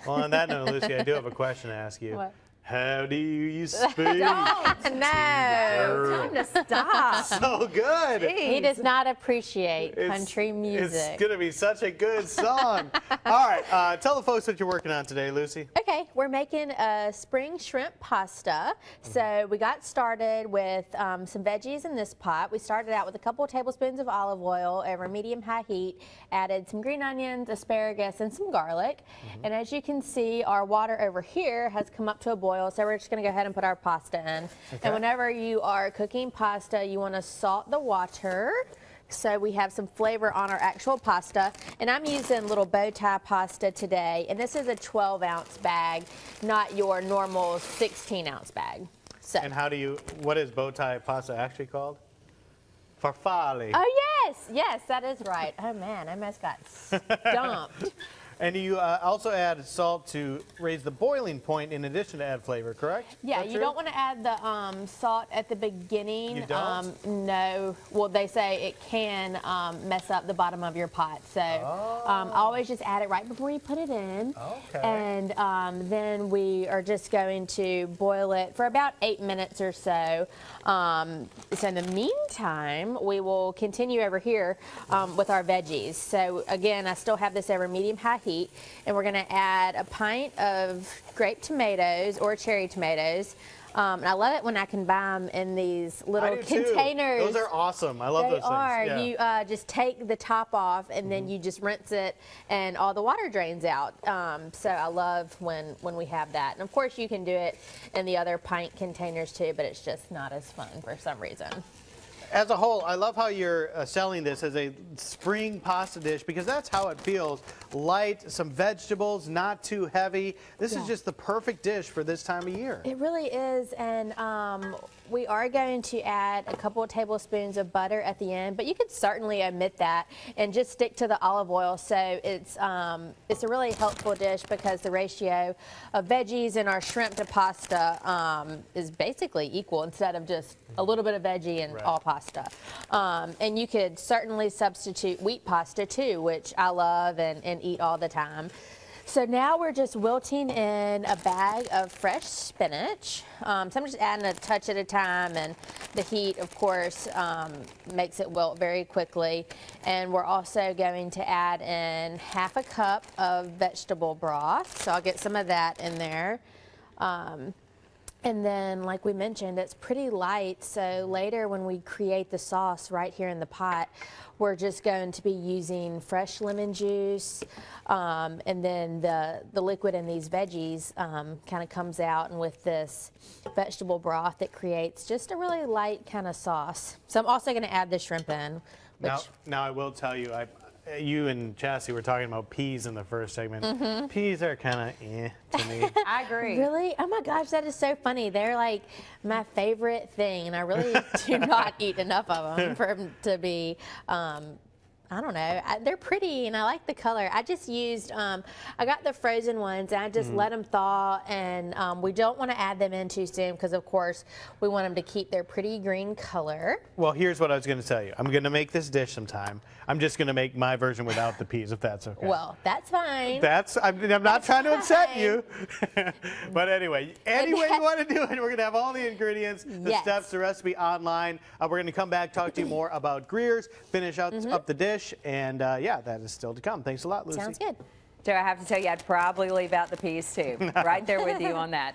Well, on that note, Lucy, I do have a question to ask you. What? How do you speak? No, time to stop. So good. He does not appreciate country It's music. going to be such a good song. All right, tell the folks what you're working on today, Lucy. Okay, we're making a spring shrimp pasta. So we got started with some veggies in this pot. We started out with a couple of tablespoons of olive oil over medium-high heat, added some green onions, asparagus, and some garlic. And as you can see, our water over here has come up to a boil, so we're just going to go ahead and put our pasta in. Okay. And whenever you are cooking pasta, you want to salt the water, so we have some flavor on our actual pasta. And I'm using little bow tie pasta today, and this is a 12-ounce bag, not your normal 16-ounce bag. So. And what is bow tie pasta actually called? Farfalle. Oh yes, that is right. Oh man, I almost got stumped. And you also add salt to raise the boiling point in addition to add flavor, correct? Yeah, Is that you true? don't want to add the salt at the beginning. You don't? No. Well, they say it can mess up the bottom of your pot. So always just add it right before you put it in. Okay. And then we are just going to boil it for about 8 minutes or so. So in the meantime, we will continue over here with our veggies. So again, I still have this over medium-high heat, and we're going to add a pint of grape tomatoes or cherry tomatoes. And I love it when I can buy them in these little I do too. containers. Those are awesome. I love They those things. are. Yeah. You just take the top off, and then you just rinse it, and all the water drains out. So I love when we have that. And of course, you can do it in the other pint containers too, but it's just not as fun for some reason. As a whole, I love how you're selling this as a spring pasta dish, because that's how it feels. Light, some vegetables, not too heavy. This is just the perfect dish for this time of year. It really is, and we are going to add a couple of tablespoons of butter at the end, but you could certainly omit that and just stick to the olive oil. So it's a really helpful dish because the ratio of veggies in our shrimp to pasta is basically equal instead of just a little bit of veggie and all pasta. And you could certainly substitute wheat pasta too, which I love and eat all the time. So now we're just wilting in a bag of fresh spinach. So I'm just adding a touch at a time, and the heat, of course, makes it wilt very quickly. And we're also going to add in half a cup of vegetable broth. So I'll get some of that in there. And then, like we mentioned, it's pretty light, so later when we create the sauce right here in the pot, we're just going to be using fresh lemon juice, and then the liquid in these veggies kind of comes out, and with this vegetable broth, it creates just a really light kind of sauce. So I'm also going to add the shrimp in. Now I will tell you, you and Chassie were talking about peas in the first segment. Peas are kind of to me. I agree. Really? Oh my gosh, that is so funny. They're like my favorite thing, and I really do not eat enough of them for them to be, I don't know. They're pretty, and I like the color. I just used, I got the frozen ones, and I just let them thaw, and we don't want to add them in too soon because, of course, we want them to keep their pretty green color. Well, here's what I was going to tell you. I'm going to make this dish sometime. I'm just going to make my version without the peas, if that's okay. Well, that's fine. I'm not trying to upset you. But anyway, any way you want to do it, we're going to have all the ingredients, the steps, the recipe online. We're going to come back, talk to you more about Greer's, finish out up the dish, and yeah, that is still to come. Thanks a lot, Lucy. Sounds good. So I have to tell you, I'd probably leave out the peas too. Right there with you on that.